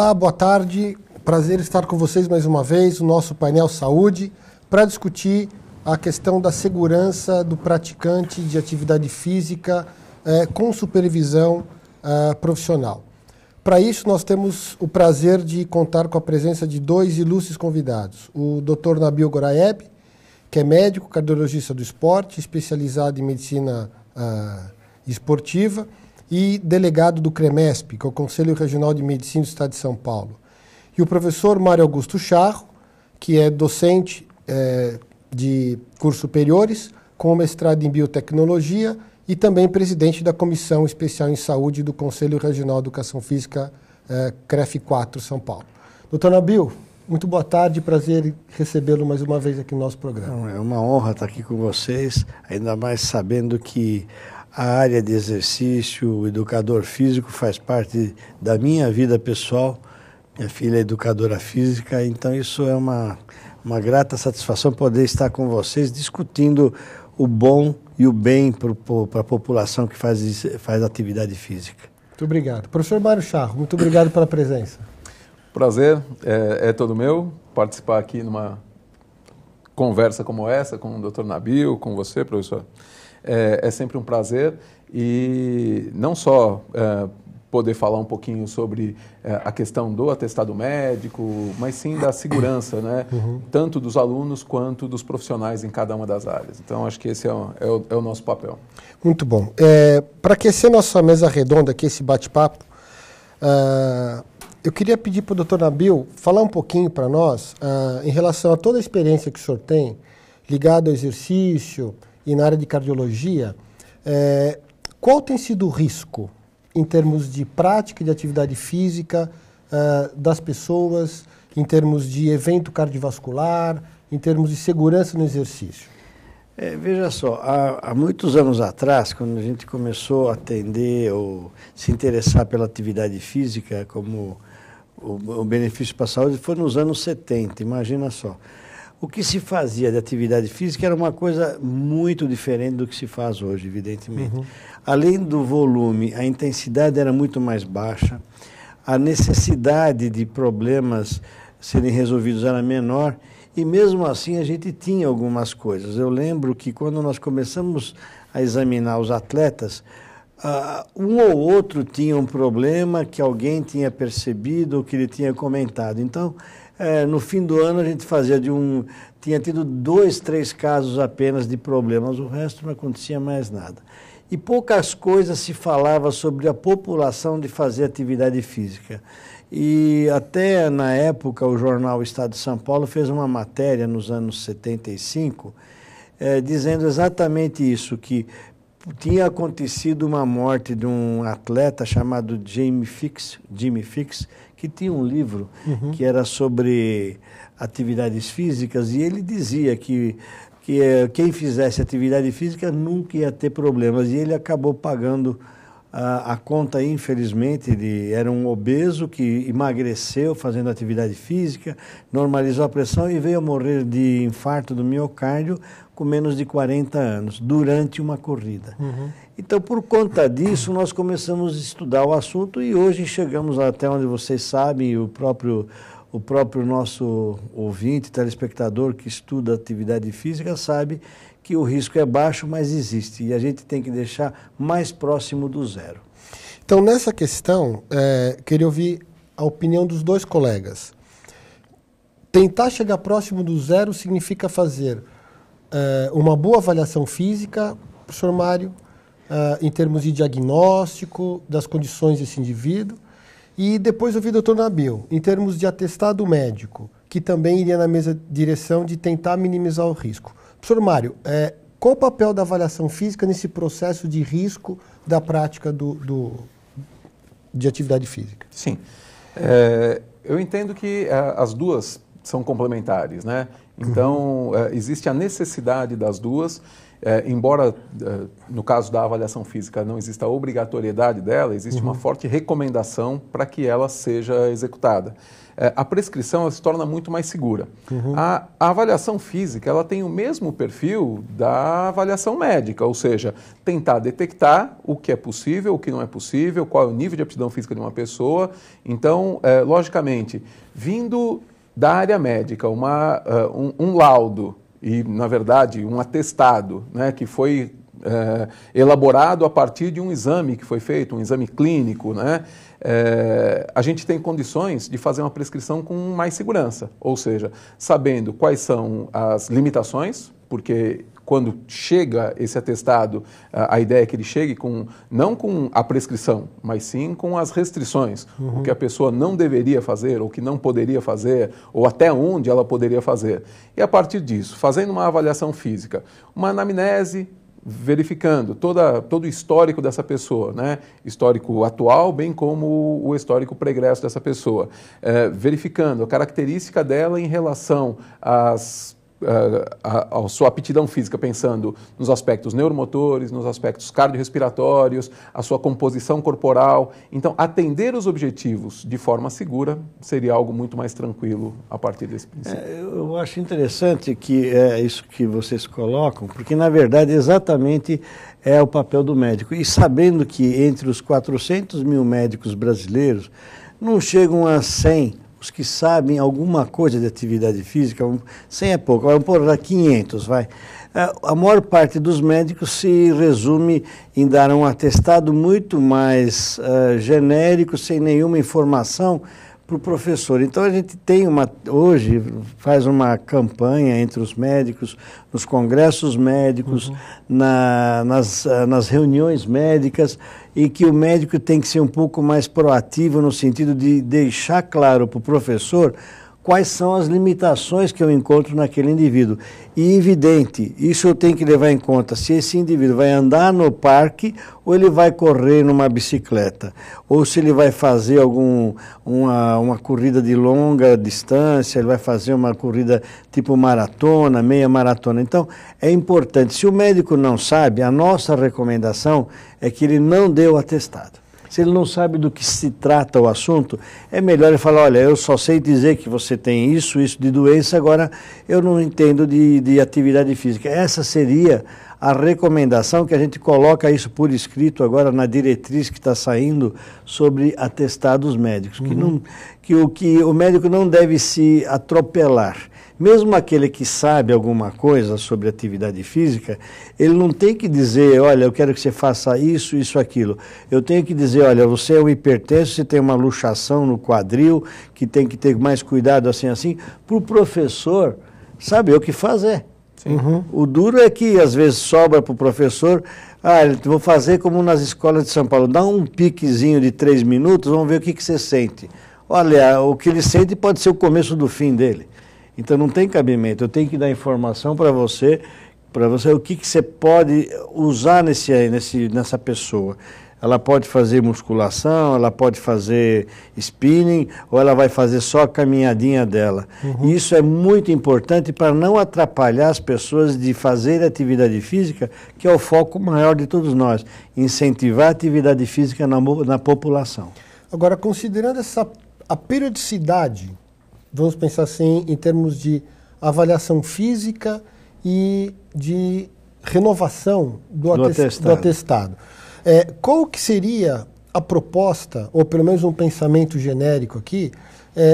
Olá, boa tarde. Prazer estar com vocês mais uma vez, o nosso painel Saúde, para discutir a questão da segurança do praticante de atividade física com supervisão profissional. Para isso, nós temos o prazer de contar com a presença de dois ilustres convidados. O Dr. Nabil Goraieb, que é médico, cardiologista do esporte, especializado em medicina esportiva e delegado do CREMESP, que é o Conselho Regional de Medicina do Estado de São Paulo. E o professor Mário Augusto Charro, que é docente de cursos superiores, com mestrado em biotecnologia e também presidente da Comissão Especial em Saúde do Conselho Regional de Educação Física, CREF 4, São Paulo. Doutor Nabil, muito boa tarde, prazer recebê-lo mais uma vez aqui no nosso programa. É uma honra estar aqui com vocês, ainda mais sabendo que a área de exercício, o educador físico faz parte da minha vida pessoal. Minha filha é educadora física, então isso é uma grata satisfação poder estar com vocês discutindo o bom e o bem para a população que faz atividade física. Muito obrigado. Professor Mário Charro, muito obrigado pela presença. Prazer é todo meu participar aqui numa conversa como essa, com o Dr. Nabil, com você, professor. É sempre um prazer e não só poder falar um pouquinho sobre a questão do atestado médico, mas sim da segurança, né? Tanto dos alunos quanto dos profissionais em cada uma das áreas. Então, acho que esse é o nosso papel. Muito bom. Para aquecer nossa mesa redonda aqui, esse bate-papo, eu queria pedir para o Dr. Nabil falar um pouquinho para nós em relação a toda a experiência que o senhor tem ligada ao exercício e na área de cardiologia. Qual tem sido o risco em termos de prática de atividade física das pessoas, em termos de evento cardiovascular, em termos de segurança no exercício? Veja só, há muitos anos atrás, quando a gente começou a atender ou se interessar pela atividade física como o benefício para a saúde, foi nos anos 70, imagina só. O que se fazia de atividade física era uma coisa muito diferente do que se faz hoje, evidentemente. Além do volume, a intensidade era muito mais baixa, a necessidade de problemas serem resolvidos era menor, e mesmo assim a gente tinha algumas coisas. Eu lembro que quando nós começamos a examinar os atletas, um ou outro tinha um problema que alguém tinha percebido ou que ele tinha comentado. Então, no fim do ano a gente tinha tido 2, 3 casos apenas de problemas, o resto não acontecia mais nada. E poucas coisas se falava sobre a população de fazer atividade física. E até na época o jornal Estado de São Paulo fez uma matéria nos anos 75, dizendo exatamente isso, que tinha acontecido uma morte de um atleta chamado Jimmy Fix, que tinha um livro que era sobre atividades físicas, e ele dizia que quem fizesse atividade física nunca ia ter problemas, e ele acabou pagando a conta, infelizmente. Ele era um obeso que emagreceu fazendo atividade física, normalizou a pressão e veio a morrer de infarto do miocárdio com menos de 40 anos, durante uma corrida. Então, por conta disso, nós começamos a estudar o assunto e hoje chegamos até onde vocês sabem, o próprio nosso ouvinte, telespectador que estuda atividade física sabe que o risco é baixo, mas existe, e a gente tem que deixar mais próximo do zero. Então, nessa questão, queria ouvir a opinião dos dois colegas. Tentar chegar próximo do zero significa fazer uma boa avaliação física, professor Mário, em termos de diagnóstico das condições desse indivíduo, e depois ouvir o doutor Nabil, em termos de atestado médico, que também iria na mesma direção de tentar minimizar o risco. Professor Mário, qual o papel da avaliação física nesse processo de risco da prática de atividade física? Sim. Eu entendo que as duas são complementares, né? Então, existe a necessidade das duas. embora no caso da avaliação física não exista a obrigatoriedade dela, existe uma forte recomendação para que ela seja executada. A prescrição ela se torna muito mais segura. A avaliação física ela tem o mesmo perfil da avaliação médica, ou seja, tentar detectar o que é possível, o que não é possível, qual é o nível de aptidão física de uma pessoa. Então, logicamente, vindo da área médica um laudo e, na verdade, um atestado, né, que foi elaborado a partir de um exame que foi feito, um exame clínico, né? A gente tem condições de fazer uma prescrição com mais segurança, ou seja, sabendo quais são as limitações, porque quando chega esse atestado, a ideia é que ele chegue não com a prescrição, mas sim com as restrições, o que a pessoa não deveria fazer, ou que não poderia fazer, ou até onde ela poderia fazer. E a partir disso, fazendo uma avaliação física, uma anamnese, verificando todo o histórico dessa pessoa, né? Histórico atual, bem como o histórico pregresso dessa pessoa, verificando a característica dela em relação à sua aptidão física, pensando nos aspectos neuromotores, nos aspectos cardiorrespiratórios, a sua composição corporal. Então, atender os objetivos de forma segura seria algo muito mais tranquilo a partir desse princípio. Eu acho interessante que é isso que vocês colocam, porque, na verdade, exatamente é o papel do médico. E sabendo que entre os 400 mil médicos brasileiros, não chegam a 100 os que sabem alguma coisa de atividade física, 100 é pouco, vamos pôr lá 500, vai. A maior parte dos médicos se resume em dar um atestado muito mais genérico, sem nenhuma informação para o professor. Então a gente tem hoje faz uma campanha entre os médicos, nos congressos médicos, nas reuniões médicas, em que o médico tem que ser um pouco mais proativo no sentido de deixar claro para o professor quais são as limitações que eu encontro naquele indivíduo. E evidente, isso eu tenho que levar em conta, se esse indivíduo vai andar no parque ou ele vai correr numa bicicleta, ou se ele vai fazer uma corrida de longa distância, ele vai fazer uma corrida tipo maratona, meia maratona. Então, é importante, se o médico não sabe, a nossa recomendação é que ele não dê o atestado. Se ele não sabe do que se trata o assunto, é melhor ele falar, olha, eu só sei dizer que você tem isso de doença, agora eu não entendo de atividade física. Essa seria a recomendação que a gente coloca isso por escrito agora na diretriz que está saindo sobre atestados médicos, que o médico não deve se atropelar. Mesmo aquele que sabe alguma coisa sobre atividade física, ele não tem que dizer, olha, eu quero que você faça isso, isso, aquilo. Eu tenho que dizer, olha, você é um hipertenso, você tem uma luxação no quadril, que tem que ter mais cuidado assim, para o professor saber o que fazer. O duro é que às vezes sobra para o professor, vou fazer como nas escolas de São Paulo, dá um piquezinho de 3 minutos, vamos ver o que você sente. Olha, o que ele sente pode ser o começo do fim dele. Então não tem cabimento, eu tenho que dar informação para você o que você pode usar nessa pessoa. Ela pode fazer musculação, ela pode fazer spinning, ou ela vai fazer só a caminhadinha dela. E isso é muito importante para não atrapalhar as pessoas de fazer atividade física, que é o foco maior de todos nós, incentivar a atividade física na população. Agora, considerando a periodicidade, vamos pensar assim, em termos de avaliação física e de renovação do atestado. Qual que seria a proposta, ou pelo menos um pensamento genérico aqui,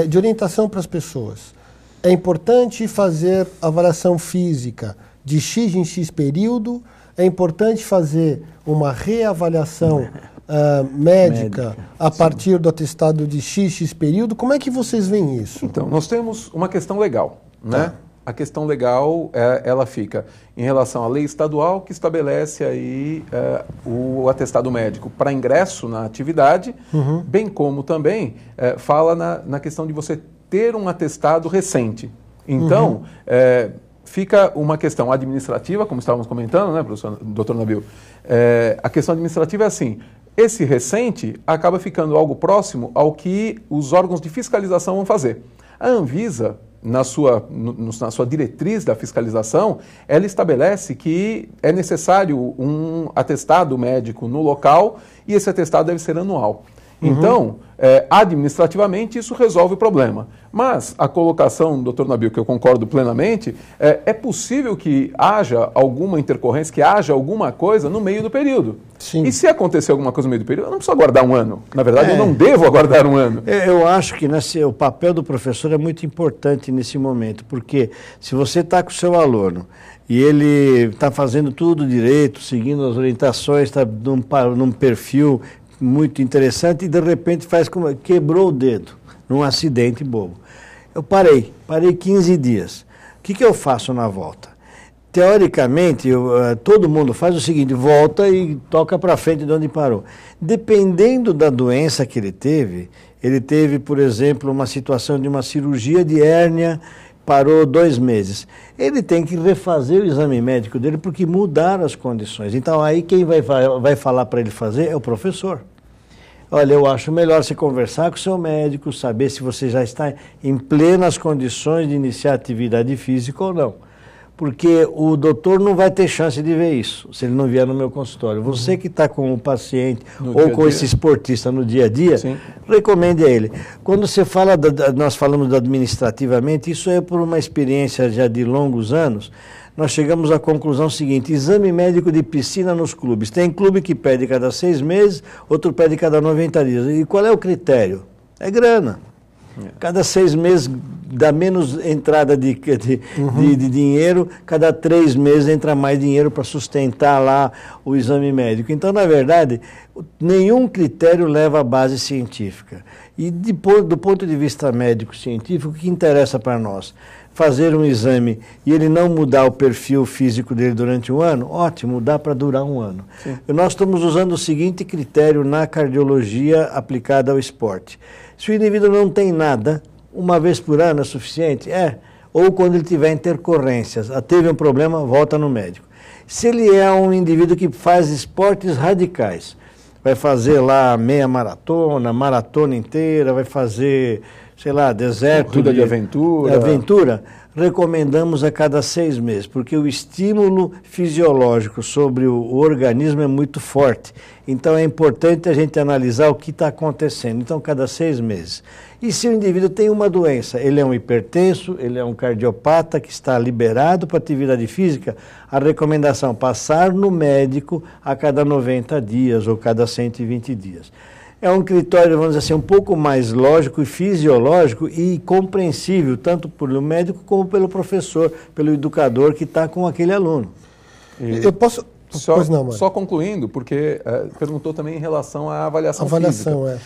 de orientação para as pessoas? É importante fazer avaliação física de X em X período? É importante fazer uma reavaliação médica a partir do atestado de X período? Como é que vocês veem isso? Então, nós temos uma questão legal, né? A questão legal, ela fica em relação à lei estadual que estabelece aí o atestado médico para ingresso na atividade, bem como também fala na questão de você ter um atestado recente. Então, fica uma questão administrativa, como estávamos comentando, né, professor, doutor Nabil? A questão administrativa é assim, esse recente acaba ficando algo próximo ao que os órgãos de fiscalização vão fazer. A Anvisa, na sua diretriz da fiscalização, ela estabelece que é necessário um atestado médico no local e esse atestado deve ser anual. Então, administrativamente, isso resolve o problema. Mas a colocação, doutor Nabil, que eu concordo plenamente, é possível que haja alguma intercorrência, que haja alguma coisa no meio do período. Sim. E se acontecer alguma coisa no meio do período, eu não preciso aguardar um ano. Na verdade, eu não devo aguardar um ano. Eu acho que o papel do professor é muito importante nesse momento, porque se você está com o seu aluno e ele está fazendo tudo direito, seguindo as orientações, está num perfil muito interessante e de repente quebrou o dedo num acidente bobo. Eu parei 15 dias. O que eu faço na volta? Teoricamente, todo mundo faz o seguinte, volta e toca para frente de onde parou. Dependendo da doença que ele teve, por exemplo, uma situação de uma cirurgia de hérnia, parou 2 meses. Ele tem que refazer o exame médico dele porque mudaram as condições. Então, aí quem vai falar para ele fazer é o professor. Olha, eu acho melhor você conversar com o seu médico, saber se você já está em plenas condições de iniciar atividade física ou não. Porque o doutor não vai ter chance de ver isso, se ele não vier no meu consultório. Você que está com o paciente ou com esse esportista no dia a dia, recomende a ele. Quando você fala, nós falamos administrativamente, isso é por uma experiência já de longos anos, nós chegamos à conclusão seguinte, exame médico de piscina nos clubes. Tem clube que pede cada 6 meses, outro pede cada 90 dias. E qual é o critério? É grana. Cada 6 meses dá menos entrada de dinheiro, cada 3 meses entra mais dinheiro para sustentar lá o exame médico. Então, na verdade, nenhum critério leva à base científica. E do ponto de vista médico-científico, o que interessa para nós? Fazer um exame e ele não mudar o perfil físico dele durante um ano, ótimo, dá para durar um ano. Nós estamos usando o seguinte critério na cardiologia aplicada ao esporte. Se o indivíduo não tem nada, uma vez por ano é suficiente? Ou quando ele tiver intercorrências, teve um problema, volta no médico. Se ele é um indivíduo que faz esportes radicais, vai fazer lá meia maratona, maratona inteira, vai fazer, sei lá, deserto. Corrida de aventura. Recomendamos a cada 6 meses, porque o estímulo fisiológico sobre o organismo é muito forte. Então é importante a gente analisar o que está acontecendo. Então, cada 6 meses. E se o indivíduo tem uma doença, ele é um hipertenso, ele é um cardiopata que está liberado para atividade física, a recomendação é passar no médico a cada 90 dias ou cada 120 dias. É um critério, vamos dizer assim, um pouco mais lógico e fisiológico e compreensível, tanto pelo médico como pelo professor, pelo educador que está com aquele aluno. Eu posso... Só concluindo, porque perguntou também em relação à avaliação física.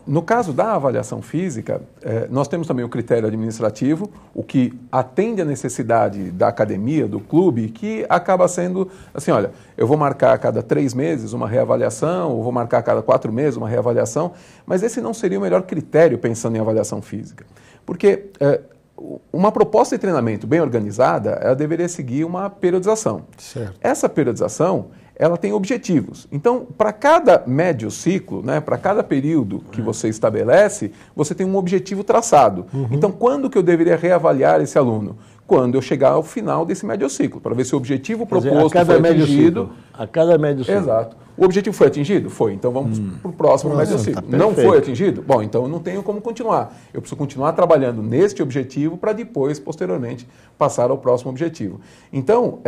No caso da avaliação física, nós temos também o critério administrativo, o que atende à necessidade da academia, do clube, que acaba sendo assim, olha, eu vou marcar a cada 3 meses uma reavaliação, ou vou marcar a cada 4 meses uma reavaliação, mas esse não seria o melhor critério pensando em avaliação física. Porque uma proposta de treinamento bem organizada, ela deveria seguir uma periodização. Certo. Essa periodização, ela tem objetivos. Então, para cada médio ciclo, né, para cada período que você estabelece, você tem um objetivo traçado. Então, quando que eu deveria reavaliar esse aluno? Quando eu chegar ao final desse médio ciclo, para ver se o objetivo proposto foi atingido. A cada médio ciclo. Exato. O objetivo foi atingido? Foi. Então vamos para o próximo médio ciclo. Tá não foi atingido? Bom, então eu não tenho como continuar. Eu preciso continuar trabalhando neste objetivo para depois, posteriormente, passar ao próximo objetivo. Então,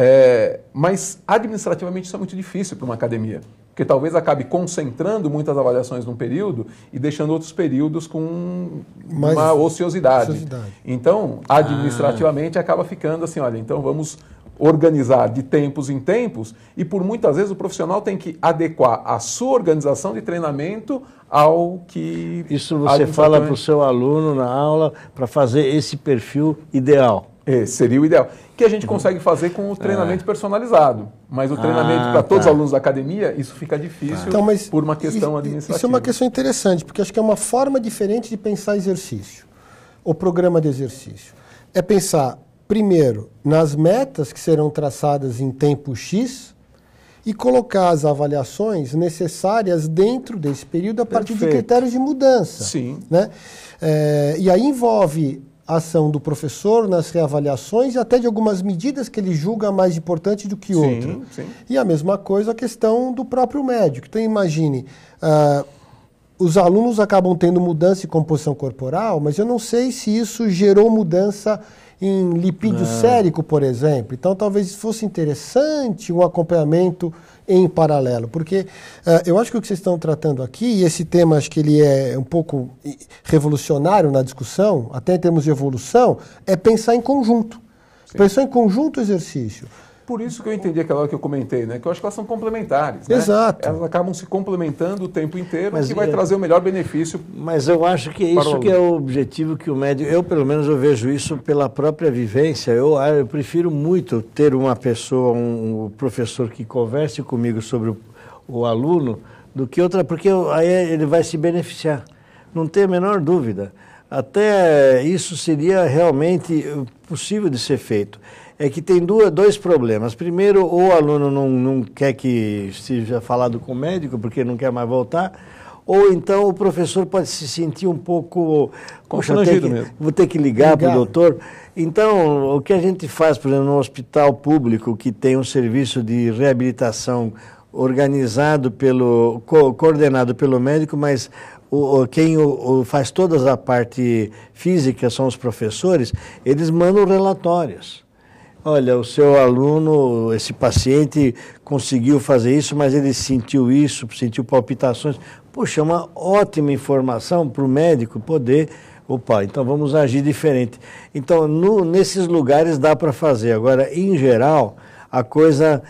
mas administrativamente isso é muito difícil para uma academia. Porque talvez acabe concentrando muitas avaliações num período e deixando outros períodos com uma ociosidade. Então, administrativamente acaba ficando assim, olha, então vamos organizar de tempos em tempos e por muitas vezes o profissional tem que adequar a sua organização de treinamento ao que... Isso você fala para o seu aluno na aula para fazer esse perfil ideal. Seria o ideal. Que a gente consegue fazer com o treinamento personalizado. Mas o treinamento para todos os alunos da academia, isso fica difícil por uma questão administrativa. Isso é uma questão interessante, porque acho que é uma forma diferente de pensar exercício, o programa de exercício. É pensar, primeiro, nas metas que serão traçadas em tempo X e colocar as avaliações necessárias dentro desse período a partir de critérios de mudança. Sim. Né? E aí envolve a ação do professor nas reavaliações e até de algumas medidas que ele julga mais importantes do que outra. Sim. E a mesma coisa a questão do próprio médico. Então imagine, os alunos acabam tendo mudança em composição corporal, mas eu não sei se isso gerou mudança em lipídio sérico, por exemplo. Então talvez fosse interessante um acompanhamento em paralelo, porque eu acho que o que vocês estão tratando aqui, e esse tema acho que ele é um pouco revolucionário na discussão, até em termos de evolução, é pensar em conjunto. Sim. Pensar em conjunto exercício. Por isso que eu entendi aquela hora que eu comentei, né? Que eu acho que elas são complementares. Né? Exato. Elas acabam se complementando o tempo inteiro, mas que vai trazer o melhor benefício. Mas eu acho que é isso que é o objetivo que o médico... Eu, pelo menos, eu vejo isso pela própria vivência. Eu prefiro muito ter uma pessoa, um professor que converse comigo sobre o aluno, do que outra, porque aí ele vai se beneficiar. Não tem a menor dúvida. Até isso seria realmente possível de ser feito. É que tem dois problemas. Primeiro, ou o aluno não quer que seja falado com o médico, porque não quer mais voltar, ou então o professor pode se sentir um pouco constrangido mesmo. Vou ter que ligar para o doutor. Então, o que a gente faz, por exemplo, no hospital público, que tem um serviço de reabilitação organizado coordenado pelo médico, mas quem faz toda a parte física são os professores, eles mandam relatórios. Olha, o seu aluno, esse paciente conseguiu fazer isso, mas ele sentiu isso, sentiu palpitações. Poxa, é uma ótima informação para o médico poder... Opa, então vamos agir diferente. Então, nesses lugares dá para fazer. Agora, em geral, a coisa,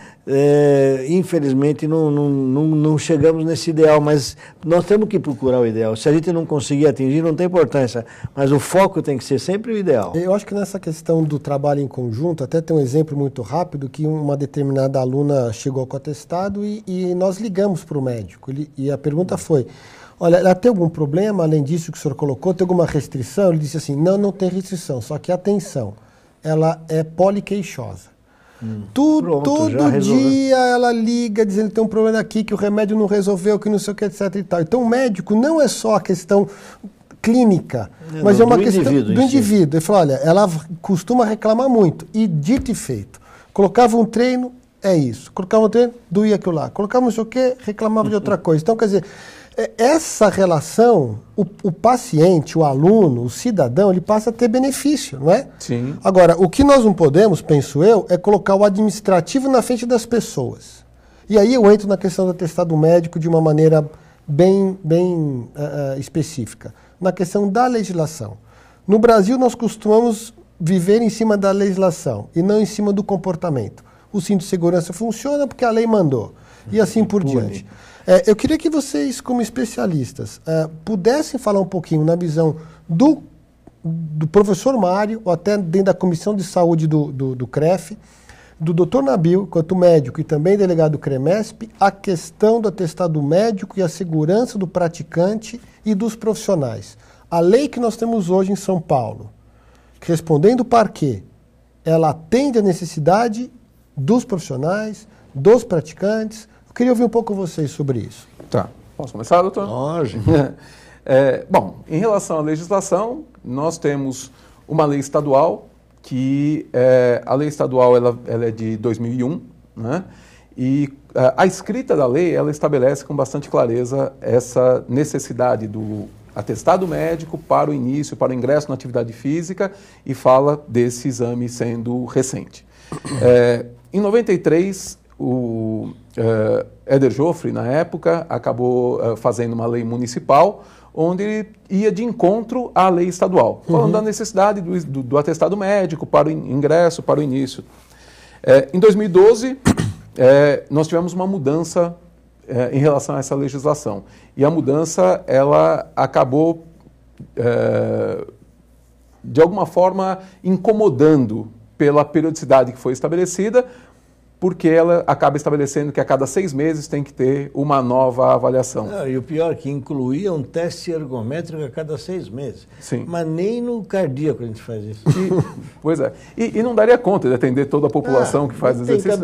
infelizmente, não chegamos nesse ideal, mas nós temos que procurar o ideal. Se a gente não conseguir atingir, não tem importância, mas o foco tem que ser sempre o ideal. Eu acho que nessa questão do trabalho em conjunto, até tem um exemplo muito rápido, que uma determinada aluna chegou com o atestado e nós ligamos para o médico. E a pergunta foi, olha, ela tem algum problema, além disso que o senhor colocou, tem alguma restrição? Ele disse assim, não tem restrição, só que atenção, ela é poliqueixosa. Todo dia ela liga dizendo que tem um problema aqui, que o remédio não resolveu, que não sei o que, etc. e tal. Então o médico não é só a questão clínica, mas é uma questão do indivíduo. Ele falou, olha, ela costuma reclamar muito. E dito e feito, colocava um treino, é isso. Colocava um treino, doía aquilo lá. Colocava não sei o que, reclamava de outra coisa. Então, quer dizer, essa relação, o paciente, o aluno, o cidadão, ele passa a ter benefício, não é? Sim. Agora, o que nós não podemos, penso eu, é colocar o administrativo na frente das pessoas. E aí eu entro na questão do atestado médico de uma maneira bem específica. Na questão da legislação. No Brasil, nós costumamos viver em cima da legislação e não em cima do comportamento. O cinto de segurança funciona porque a lei mandou. E assim por diante. Eu queria que vocês, como especialistas, pudessem falar um pouquinho na visão do professor Mário, ou até dentro da Comissão de Saúde do CREF, do Dr. Nabil, quanto médico e também delegado do CREMESP, a questão do atestado médico e a segurança do praticante e dos profissionais. A lei que nós temos hoje em São Paulo, respondendo para quê? Ela atende à necessidade dos profissionais, dos praticantes. Eu queria ouvir um pouco vocês sobre isso. Tá. Posso começar, doutor? Lógico. Bom, em relação à legislação, nós temos uma lei estadual, que a lei estadual ela é de 2001, né? E a escrita da lei ela estabelece com bastante clareza essa necessidade do atestado médico para o início, para o ingresso na atividade física e fala desse exame sendo recente. Em 93, o Éder Joffre, na época, acabou fazendo uma lei municipal onde ele ia de encontro à lei estadual, falando da necessidade do atestado médico para o ingresso, para o início. Em 2012, nós tivemos uma mudança em relação a essa legislação. E a mudança, ela acabou, de alguma forma, incomodando pela periodicidade que foi estabelecida, porque ela acaba estabelecendo que a cada 6 meses tem que ter uma nova avaliação. E o pior é que incluía um teste ergométrico a cada 6 meses. Sim. Mas nem no cardíaco a gente faz isso. Pois é. E não daria conta de atender toda a população que faz exercício.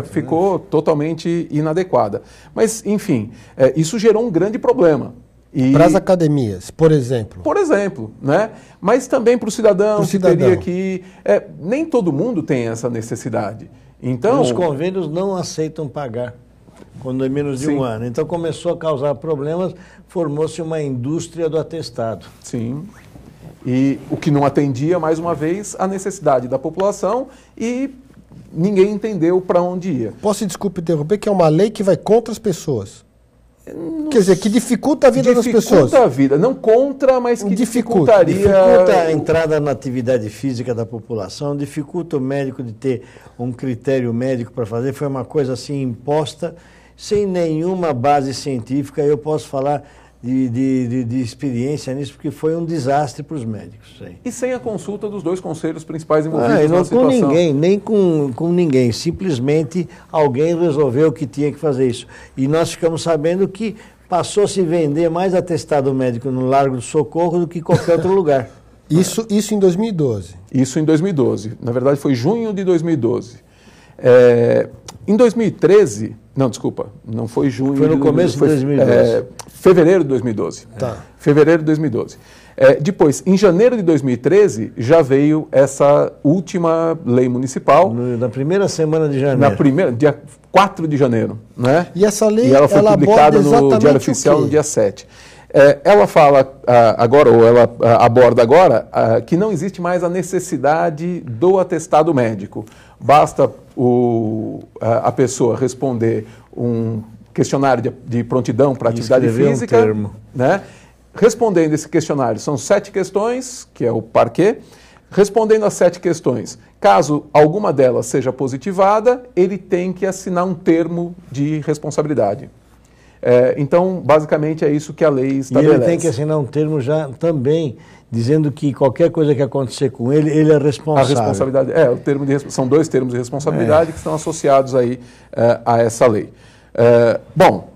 Ficou totalmente inadequada. Mas, enfim, isso gerou um grande problema. Para as academias, por exemplo. Por exemplo, né? Mas também para o cidadão, que teria que... nem todo mundo tem essa necessidade. Então, os convênios não aceitam pagar quando é menos de um ano. Então começou a causar problemas, formou-se uma indústria do atestado. Sim. E o que não atendia, mais uma vez, a necessidade da população e ninguém entendeu para onde ia. Posso, desculpe interromper, que é uma lei que vai contra as pessoas? Quer dizer, que dificulta a vida das pessoas. Dificulta a vida, não contra, mas que dificultaria... Dificulta a entrada na atividade física da população, dificulta o médico de ter um critério médico para fazer, foi uma coisa assim imposta, sem nenhuma base científica. Eu posso falar de experiência nisso, porque foi um desastre para os médicos. Sim. E sem a consulta dos dois conselhos principais envolvidos na situação. Com ninguém, nem com ninguém. Simplesmente alguém resolveu que tinha que fazer isso. E nós ficamos sabendo que passou a se vender mais atestado médico no Largo do Socorro do que qualquer outro lugar. Isso em 2012? Isso em 2012. Na verdade, foi junho de 2012. Em 2013... Não, desculpa, não foi junho. Foi no começo de 2012. Fevereiro de 2012. Tá. Fevereiro de 2012. Depois, em janeiro de 2013, já veio essa última lei municipal. Na primeira semana de janeiro. Dia 4 de janeiro. Né? E essa lei, ela foi publicada no Diário Oficial no dia 7. Ela fala agora, ou ela aborda agora, que não existe mais a necessidade do atestado médico. Basta a pessoa responder um questionário de prontidão para atividade física. Né? Respondendo esse questionário, são 7 questões, que é o parquê. Respondendo as 7 questões, caso alguma delas seja positivada, ele tem que assinar um termo de responsabilidade. Então, basicamente, é isso que a lei estabelece. E ele tem que assinar um termo já também, dizendo que qualquer coisa que acontecer com ele, ele é responsável. A responsabilidade, são 2 termos de responsabilidade que estão associados aí a essa lei. Bom,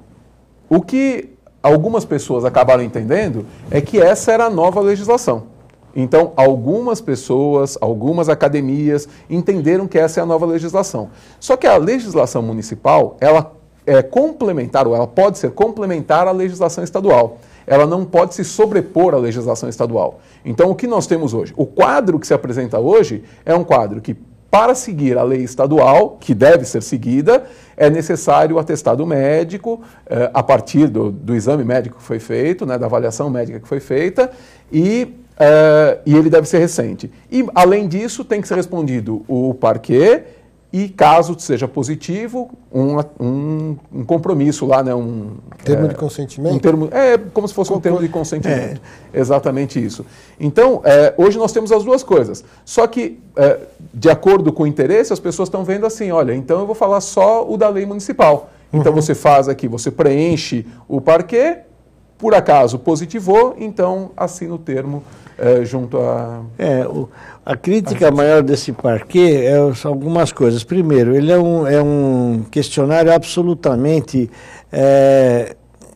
o que algumas pessoas acabaram entendendo é que essa era a nova legislação. Então, algumas pessoas, algumas academias entenderam que essa é a nova legislação. Só que a legislação municipal, ela é complementar, ou ela pode ser complementar à legislação estadual. Ela não pode se sobrepor à legislação estadual. Então, o que nós temos hoje? O quadro que se apresenta hoje é um quadro que, para seguir a lei estadual, que deve ser seguida, é necessário o atestado médico, a partir do exame médico que foi feito, né, da avaliação médica que foi feita, e ele deve ser recente. E, além disso, tem que ser respondido o parquê, e caso seja positivo, um compromisso lá, né? Termo de consentimento? Como se fosse um termo de consentimento. Exatamente isso. Então, hoje nós temos as duas coisas. Só que, de acordo com o interesse, as pessoas estão vendo assim, olha, então eu vou falar só o da lei municipal. Então você faz aqui, você preenche o parquê, por acaso positivou, então assina o termo junto a... A crítica maior desse parquê são algumas coisas. Primeiro, ele é um questionário absolutamente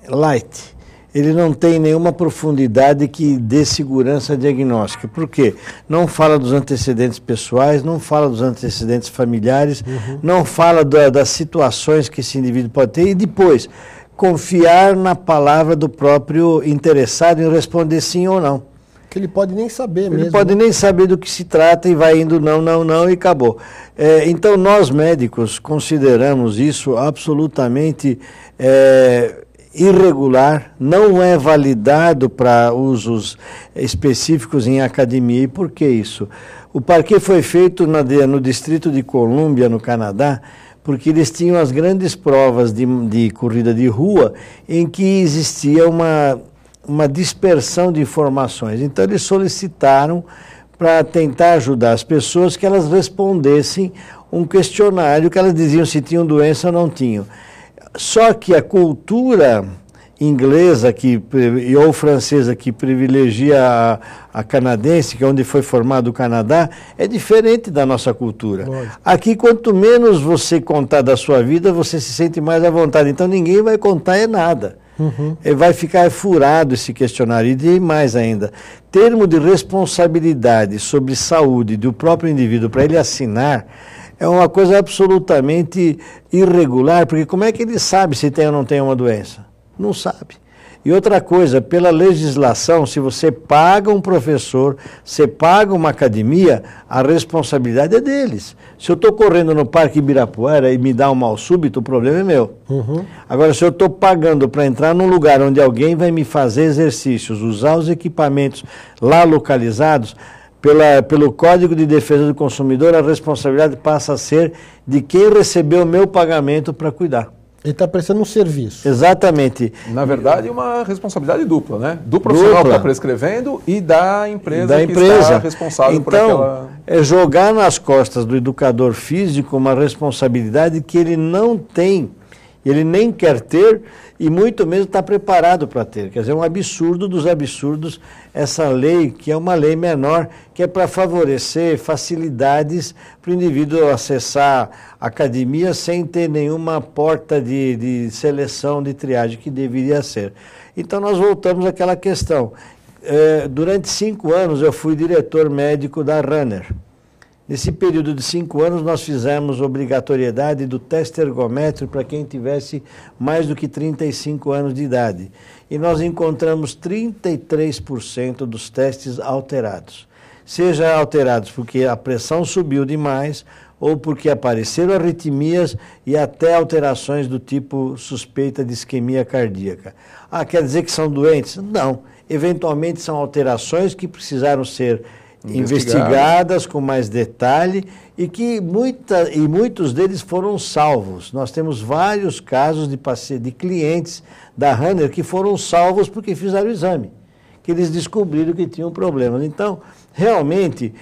light. Ele não tem nenhuma profundidade que dê segurança diagnóstica. Por quê? Não fala dos antecedentes pessoais, não fala dos antecedentes familiares, não fala das situações que esse indivíduo pode ter. E depois, confiar na palavra do próprio interessado em responder sim ou não. Que ele pode nem saber mesmo. Ele pode nem saber do que se trata e vai indo não e acabou. Então, nós médicos consideramos isso absolutamente irregular, não é validado para usos específicos em academia. E por que isso? O parquê foi feito no Distrito de Colômbia, no Canadá, porque eles tinham as grandes provas de corrida de rua em que existia uma dispersão de informações. Então, eles solicitaram para tentar ajudar as pessoas que elas respondessem um questionário que elas diziam se tinham doença ou não tinham. Só que a cultura inglesa ou francesa que privilegia a canadense, que é onde foi formado o Canadá, é diferente da nossa cultura. Lógico. Aqui, quanto menos você contar da sua vida, você se sente mais à vontade. Então, ninguém vai contar nada. Vai ficar furado esse questionário. E tem mais ainda, termo de responsabilidade sobre saúde do próprio indivíduo para ele assinar é uma coisa absolutamente irregular, porque como é que ele sabe se tem ou não tem uma doença? Não sabe. E outra coisa, pela legislação, se você paga um professor, você paga uma academia, a responsabilidade é deles. Se eu estou correndo no Parque Ibirapuera e me dá um mal súbito, o problema é meu. Agora, se eu estou pagando para entrar num lugar onde alguém vai me fazer exercícios, usar os equipamentos lá localizados, pelo Código de Defesa do Consumidor, a responsabilidade passa a ser de quem recebeu o meu pagamento para cuidar. Ele está prestando um serviço. Exatamente. Na verdade, uma responsabilidade dupla, né? Do profissional que está prescrevendo e da empresa que está responsável por aquela... É jogar nas costas do educador físico uma responsabilidade que ele não tem, ele nem quer ter e muito menos está preparado para ter. Quer dizer, é um absurdo dos absurdos essa lei, que é uma lei menor, que é para favorecer facilidades para o indivíduo acessar a academia sem ter nenhuma porta de seleção, de triagem, que deveria ser. Então nós voltamos àquela questão. Durante 5 anos eu fui diretor médico da Runner. Nesse período de 5 anos, nós fizemos obrigatoriedade do teste ergométrico para quem tivesse mais do que 35 anos de idade. E nós encontramos 33% dos testes alterados. Seja alterados porque a pressão subiu demais ou porque apareceram arritmias e até alterações do tipo suspeita de isquemia cardíaca. Quer dizer que são doentes? Não. Eventualmente são alterações que precisaram ser investigadas com mais detalhe e que muitos deles foram salvos. Nós temos vários casos de clientes da Runner que foram salvos porque fizeram o exame, que eles descobriram que tinham problemas. Então, realmente,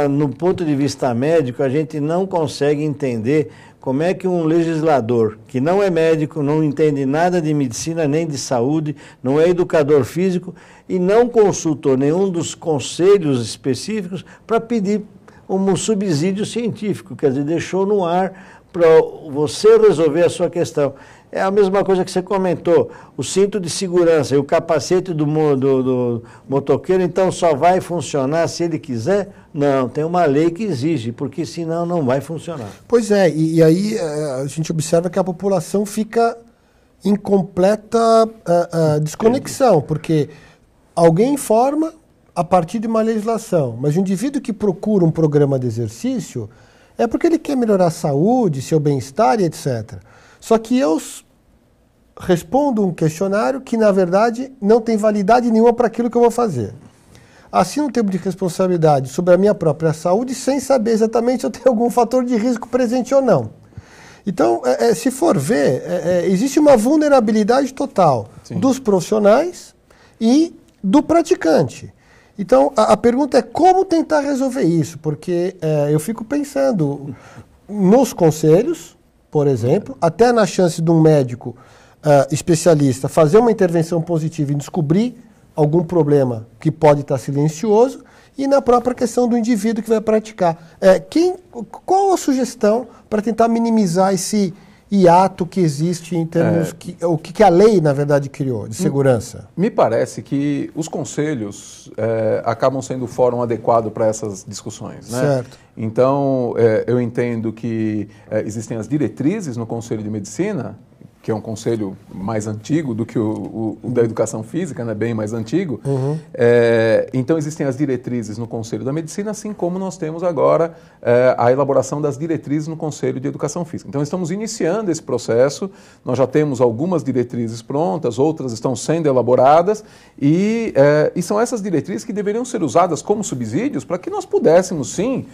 no ponto de vista médico, a gente não consegue entender como é que um legislador que não é médico, não entende nada de medicina nem de saúde, não é educador físico e não consultou nenhum dos conselhos específicos para pedir um subsídio científico, quer dizer, deixou no ar para você resolver a sua questão. É a mesma coisa que você comentou, o cinto de segurança e o capacete do motoqueiro, então só vai funcionar se ele quiser? Não, tem uma lei que exige, porque senão não vai funcionar. Pois é, e aí a gente observa que a população fica em completa desconexão, porque alguém informa a partir de uma legislação, mas o indivíduo que procura um programa de exercício é porque ele quer melhorar a saúde, seu bem-estar e etc. Só que eu respondo um questionário que, na verdade, não tem validade nenhuma para aquilo que eu vou fazer. Assino um termo de responsabilidade sobre a minha própria saúde sem saber exatamente se eu tenho algum fator de risco presente ou não. Então, se for ver, existe uma vulnerabilidade total dos profissionais e do praticante. Então, a pergunta é como tentar resolver isso, porque eu fico pensando nos conselhos, por exemplo, até na chance de um médico especialista fazer uma intervenção positiva e descobrir algum problema que pode estar silencioso, e na própria questão do indivíduo que vai praticar. Qual a sugestão para tentar minimizar esse hiato que existe em termos o que a lei, na verdade, criou de segurança? Me parece que os conselhos acabam sendo o fórum adequado para essas discussões, né? Certo. Então, eu entendo que existem as diretrizes no Conselho de Medicina, que é um conselho mais antigo do que o da educação física, né, bem mais antigo. Então, existem as diretrizes no Conselho da Medicina, assim como nós temos agora a elaboração das diretrizes no Conselho de Educação Física. Então, estamos iniciando esse processo, nós já temos algumas diretrizes prontas, outras estão sendo elaboradas, e são essas diretrizes que deveriam ser usadas como subsídios para que nós pudéssemos, sim,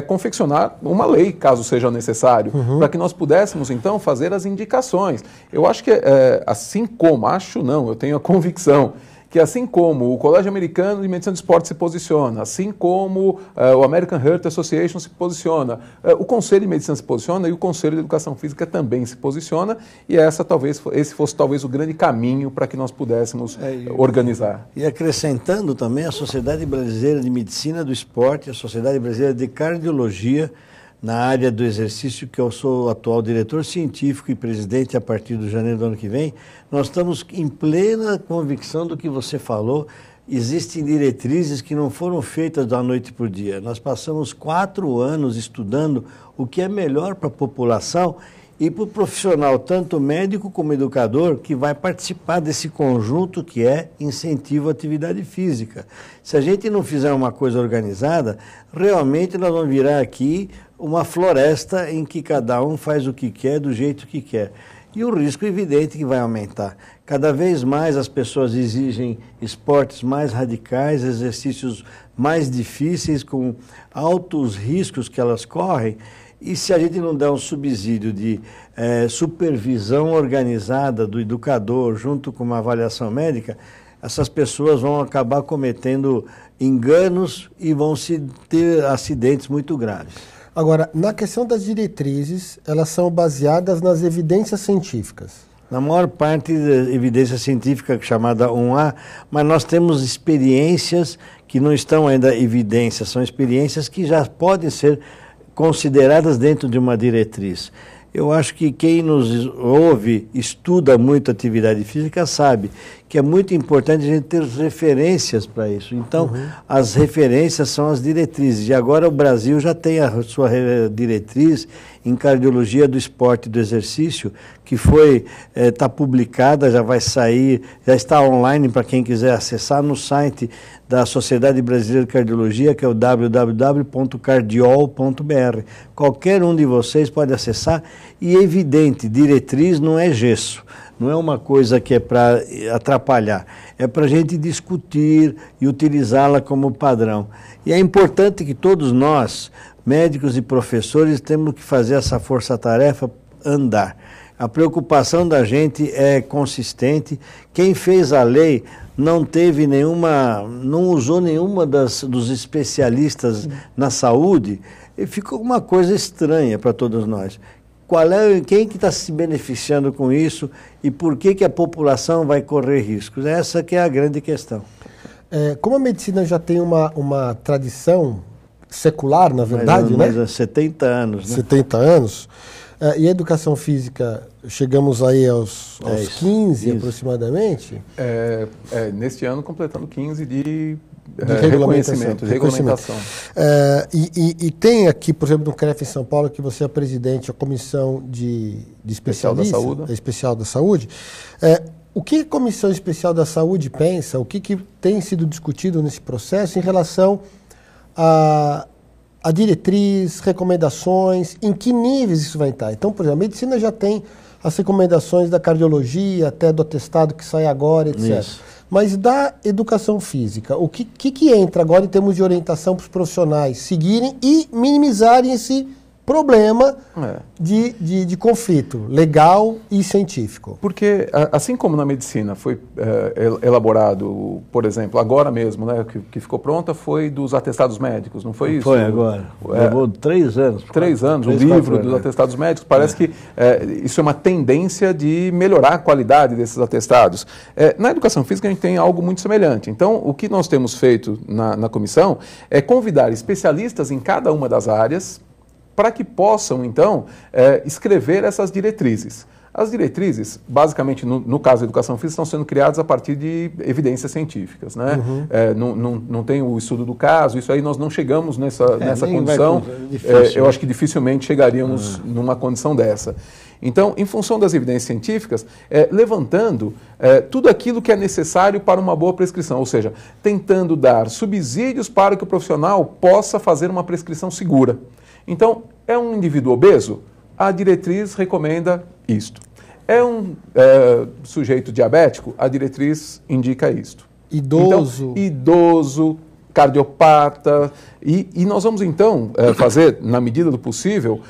confeccionar uma lei, caso seja necessário, para que nós pudéssemos, então, fazer as indicações. Eu acho que, eu tenho a convicção que assim como o Colégio Americano de Medicina do Esporte se posiciona, assim como o American Heart Association se posiciona, o Conselho de Medicina se posiciona e o Conselho de Educação Física também se posiciona, e esse fosse talvez o grande caminho para que nós pudéssemos organizar. E acrescentando também a Sociedade Brasileira de Medicina do Esporte, a Sociedade Brasileira de Cardiologia, na área do exercício, que eu sou o atual diretor científico e presidente a partir de janeiro do ano que vem, nós estamos em plena convicção do que você falou. Existem diretrizes que não foram feitas da noite para o dia. Nós passamos 4 anos estudando o que é melhor para a população e para o profissional, tanto médico como educador, que vai participar desse conjunto que é incentivo à atividade física. Se a gente não fizer uma coisa organizada, realmente nós vamos virar aqui uma floresta em que cada um faz o que quer, do jeito que quer. E o risco evidente que vai aumentar. Cada vez mais as pessoas exigem esportes mais radicais, exercícios mais difíceis, com altos riscos que elas correm. E se a gente não der um subsídio de supervisão organizada do educador junto com uma avaliação médica, essas pessoas vão acabar cometendo enganos e vão ter acidentes muito graves. Agora, na questão das diretrizes, elas são baseadas nas evidências científicas. Na maior parte da evidência científica chamada 1A, mas nós temos experiências que não estão ainda evidências, são experiências que já podem ser consideradas dentro de uma diretriz. Eu acho que quem nos ouve, estuda muito atividade física, sabe que é muito importante a gente ter referências para isso. Então, as referências são as diretrizes. E agora o Brasil já tem a sua diretriz em cardiologia do esporte e do exercício, que está publicada, já vai sair, já está online para quem quiser acessar no site da Sociedade Brasileira de Cardiologia, que é o www.cardiol.br. Qualquer um de vocês pode acessar e é evidente, diretriz não é gesso. Não é uma coisa que é para atrapalhar, é para a gente discutir e utilizá-la como padrão. E é importante que todos nós, médicos e professores, temos que fazer essa força-tarefa andar. A preocupação da gente é consistente. Quem fez a lei não usou nenhuma dos especialistas na saúde, e ficou uma coisa estranha para todos nós. Quem que está se beneficiando com isso e por que a população vai correr riscos? Essa que é a grande questão. Como a medicina já tem uma tradição secular, na verdade, mais há 70 anos. Né? 70 anos. E a educação física, chegamos aí aos 15 aproximadamente? Neste ano completando 15 de regulamentação. E tem aqui, por exemplo, no CREF em São Paulo, que você é presidente da comissão de especialistas, especial da saúde. O que a Comissão Especial da Saúde pensa, o que tem sido discutido nesse processo em relação a diretriz, recomendações, em que níveis isso vai estar? Então, por exemplo, a medicina já tem as recomendações da cardiologia, até do atestado que sai agora, etc. Isso. Mas da educação física, o que entra agora em termos de orientação para os profissionais seguirem e minimizarem esse problema de conflito legal e científico? Porque, assim como na medicina foi elaborado, por exemplo, agora mesmo, né, que ficou pronta, foi dos atestados médicos, não foi isso? Foi agora. Levou 3 anos. 3 anos, o livro dos atestados médicos. Parece que isso é uma tendência de melhorar a qualidade desses atestados. Na educação física a gente tem algo muito semelhante. Então, o que nós temos feito na comissão é convidar especialistas em cada uma das áreas para que possam, então, escrever essas diretrizes. As diretrizes, basicamente, no caso da educação física, estão sendo criadas a partir de evidências científicas, né? Não tem o estudo do caso, isso aí nós não chegamos nessa condição. Eu acho que dificilmente chegaríamos numa condição dessa. Então, em função das evidências científicas, levantando tudo aquilo que é necessário para uma boa prescrição, ou seja, tentando dar subsídios para que o profissional possa fazer uma prescrição segura. Então, é um indivíduo obeso? A diretriz recomenda isto. É um sujeito diabético? A diretriz indica isto. Idoso? Então, idoso, cardiopata, e nós vamos então fazer, na medida do possível,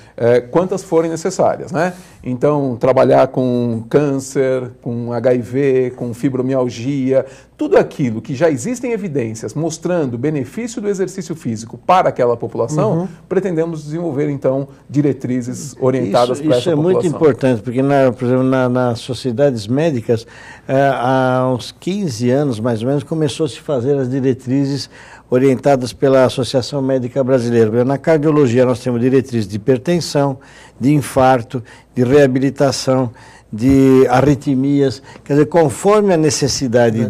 quantas forem necessárias, né? Então, trabalhar com câncer, com HIV, com fibromialgia, tudo aquilo que já existem evidências mostrando o benefício do exercício físico para aquela população, pretendemos desenvolver então diretrizes orientadas para essa população. Isso é muito importante, porque, por exemplo, nas sociedades médicas, há uns 15 anos, mais ou menos, começou a se fazer as diretrizes orientadas pela Associação Médica Brasileira. Na cardiologia nós temos diretrizes de hipertensão, de infarto, de reabilitação, de arritmias. Quer dizer, conforme a necessidade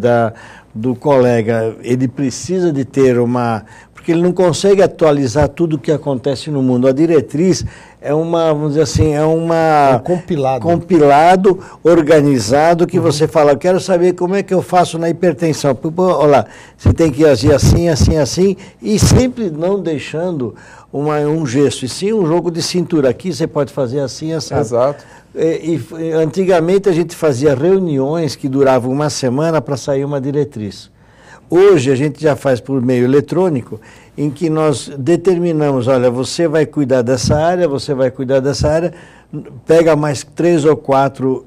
do colega, ele precisa de ter porque ele não consegue atualizar tudo o que acontece no mundo. A diretriz, vamos dizer assim, um compilado. Compilado, organizado, que você fala, quero saber como é que eu faço na hipertensão. Olha lá, você tem que agir assim, assim, assim, e sempre não deixando um gesto, e sim um jogo de cintura. Aqui você pode fazer assim, assim. Exato. Antigamente a gente fazia reuniões que duravam uma semana para sair uma diretriz. Hoje a gente já faz por meio eletrônico, em que nós determinamos, olha, você vai cuidar dessa área, você vai cuidar dessa área, pega mais 3 ou 4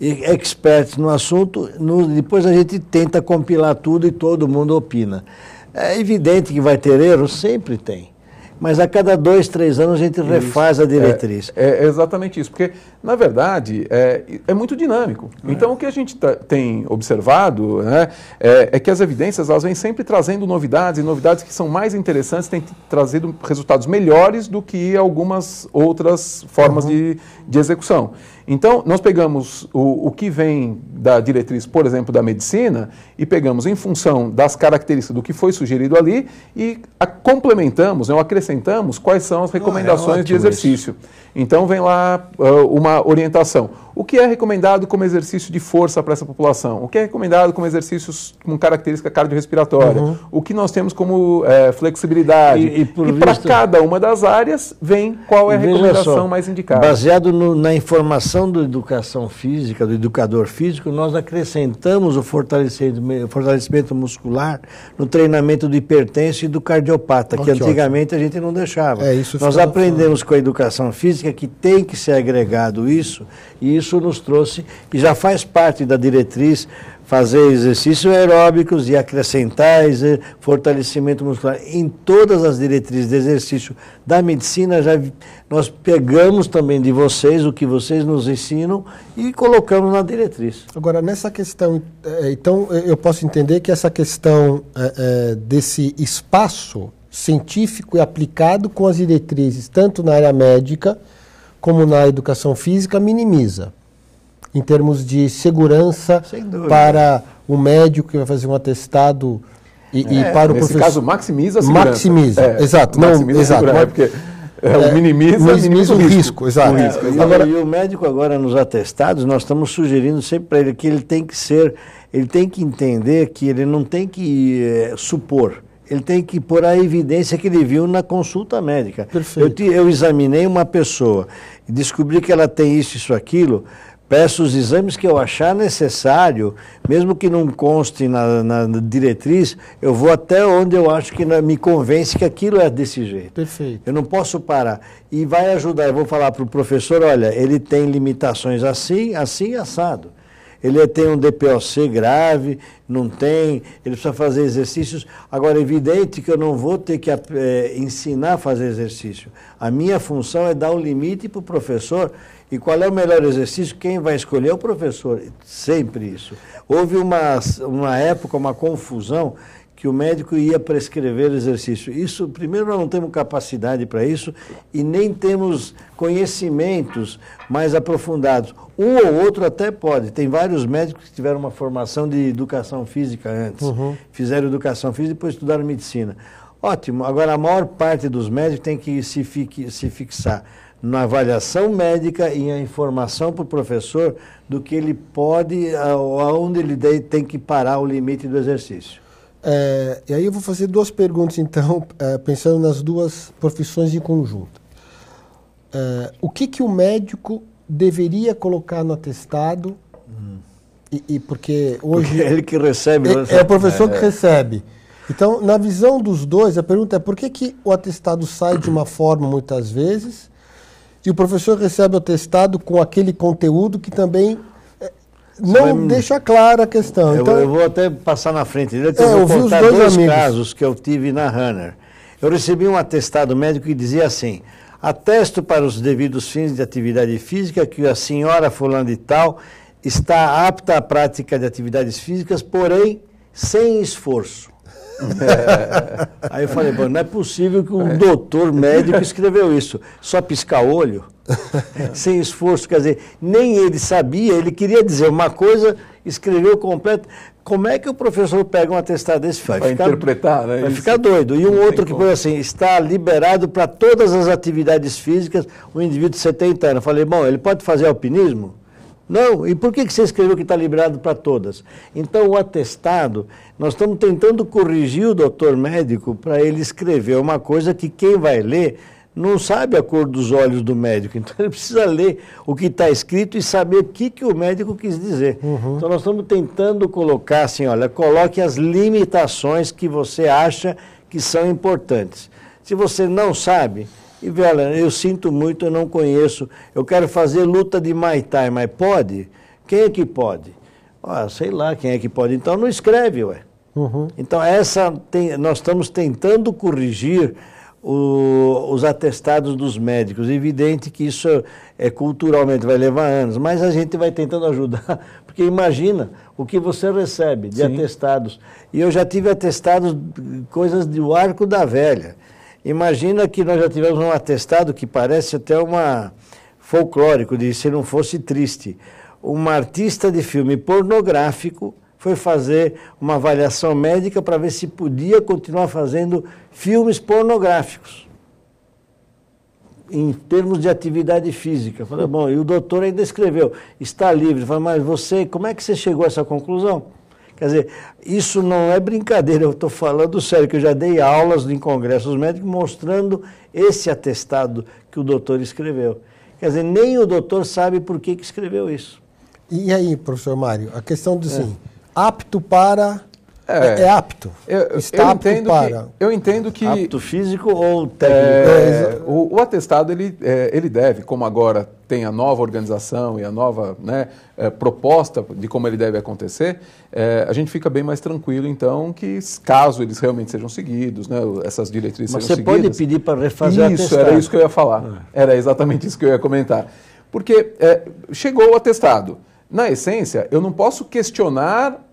experts no assunto, depois a gente tenta compilar tudo e todo mundo opina. É evidente que vai ter erros, sempre tem. Mas a cada 2, 3 anos a gente refaz a diretriz. É exatamente isso, porque, na verdade, é muito dinâmico. Então, o que a gente tem observado, né, é que as evidências elas vêm sempre trazendo novidades, e novidades que são mais interessantes, têm trazido resultados melhores do que algumas outras formas de execução. Então, nós pegamos o que vem da diretriz, por exemplo, da medicina, e pegamos em função das características do que foi sugerido ali e complementamos, né, acrescentamos quais são as recomendações de exercício. Então, vem lá uma orientação. O que é recomendado como exercício de força para essa população? O que é recomendado como exercícios com característica cardiorrespiratória? O que nós temos como flexibilidade? E para cada uma das áreas vem qual é a recomendação mais indicada. Baseado na informação da educação física, do educador físico, nós acrescentamos o fortalecimento muscular no treinamento do hipertenso e do cardiopata, que antigamente a gente não deixava. Nós aprendemos com a educação física que tem que ser agregado isso, e isso nos trouxe, e já faz parte da diretriz, fazer exercícios aeróbicos e acrescentar fortalecimento muscular. Em todas as diretrizes de exercício da medicina, nós pegamos também de vocês o que vocês nos ensinam e colocamos na diretriz. Agora, nessa questão, então, eu posso entender que essa questão desse espaço científico e aplicado com as diretrizes, tanto na área médica como na educação física, minimiza. Em termos de segurança para o médico que vai fazer um atestado e para o professor. Nesse caso, maximiza a segurança. Maximiza, exato. Maximiza a segurança, porque minimiza o risco. Exato. E o médico agora nos atestados, nós estamos sugerindo sempre para ele que ele tem que entender que ele não tem que supor. Ele tem que pôr a evidência que ele viu na consulta médica. Perfeito. Eu examinei uma pessoa e descobri que ela tem isso, aquilo. Peço os exames que eu achar necessário, mesmo que não conste na diretriz, eu vou até onde eu acho que me convence que aquilo é desse jeito. Perfeito. Eu não posso parar. E vai ajudar, eu vou falar para o professor, olha, ele tem limitações assim, assim, assado. Ele tem um DPOC grave, não tem, ele precisa fazer exercícios. Agora, é evidente que eu não vou ter que ensinar a fazer exercício. A minha função é dar um limite para o professor. E qual é o melhor exercício? Quem vai escolher é o professor. Sempre isso. Houve uma época, uma confusão, que o médico ia prescrever exercício. Isso, primeiro, nós não temos capacidade para isso e nem temos conhecimentos mais aprofundados. Um ou outro até pode. Tem vários médicos que tiveram uma formação de educação física antes. Fizeram educação física e depois estudaram medicina. Ótimo. Agora, a maior parte dos médicos tem que se fixar na avaliação médica e a informação para o professor do que ele pode, aonde ele tem que parar o limite do exercício. E aí eu vou fazer 2 perguntas, então, pensando nas 2 profissões em conjunto. O que o médico deveria colocar no atestado? Porque hoje... Porque é ele que recebe. É o professor que recebe. Então, na visão dos dois, a pergunta é por que o atestado sai de uma forma, muitas vezes, e o professor recebe o atestado com aquele conteúdo que também não deixa clara a questão. Eu vou até passar na frente dele, eu vou contar 2 casos que eu tive na Runner. Eu recebi um atestado médico que dizia assim: atesto para os devidos fins de atividade física que a senhora fulana de tal está apta à prática de atividades físicas, porém sem esforço. Aí eu falei, não é possível que um doutor médico escreveu isso. Só piscar o olho? sem esforço, quer dizer, nem ele sabia, ele queria dizer uma coisa, escreveu completo. Como é que o professor pega um atestado desse? Vai interpretar, né? Vai ficar doido. E um outro que põe assim, está liberado para todas as atividades físicas, um indivíduo de 70 anos. Eu falei, bom, ele pode fazer alpinismo? Não, e por que você escreveu que está liberado para todas? Então, o atestado, nós estamos tentando corrigir o doutor médico para ele escrever uma coisa que quem vai ler não sabe a cor dos olhos do médico. Então, ele precisa ler o que está escrito e saber o que o médico quis dizer. Então, nós estamos tentando colocar assim, olha, coloque as limitações que você acha que são importantes. Se você não sabe... E, velho, eu sinto muito, eu não conheço. Eu quero fazer luta de Muay Thai, mas pode? Quem é que pode? Ah, sei lá quem é que pode. Então não escreve, ué. Então nós estamos tentando corrigir os atestados dos médicos. É evidente que isso culturalmente vai levar anos, mas a gente vai tentando ajudar, porque imagina o que você recebe de atestados. E eu já tive atestados, coisas do Arco da Velha. Imagina que nós já tivemos um atestado que parece até uma folclórico, de se não fosse triste. Uma artista de filme pornográfico foi fazer uma avaliação médica para ver se podia continuar fazendo filmes pornográficos, em termos de atividade física. Falei, bom, e o doutor ainda escreveu, está livre. Falei, mas você, como é que você chegou a essa conclusão? Quer dizer, isso não é brincadeira, eu estou falando sério, que eu já dei aulas em congressos médicos mostrando esse atestado que o doutor escreveu. Quer dizer, nem o doutor sabe por que escreveu isso. E aí, professor Mário, a questão de, assim, apto para... É apto. Eu entendo que... Apto físico ou técnico? O atestado, ele deve, como agora tem a nova organização e a nova proposta de como ele deve acontecer, a gente fica bem mais tranquilo, então, que caso eles realmente sejam seguidos, né, essas diretrizes sejam seguidas... Mas você pode pedir para refazer o atestado. Isso, era isso que eu ia falar. Era exatamente isso que eu ia comentar. Porque chegou o atestado. Na essência, eu não posso questionar...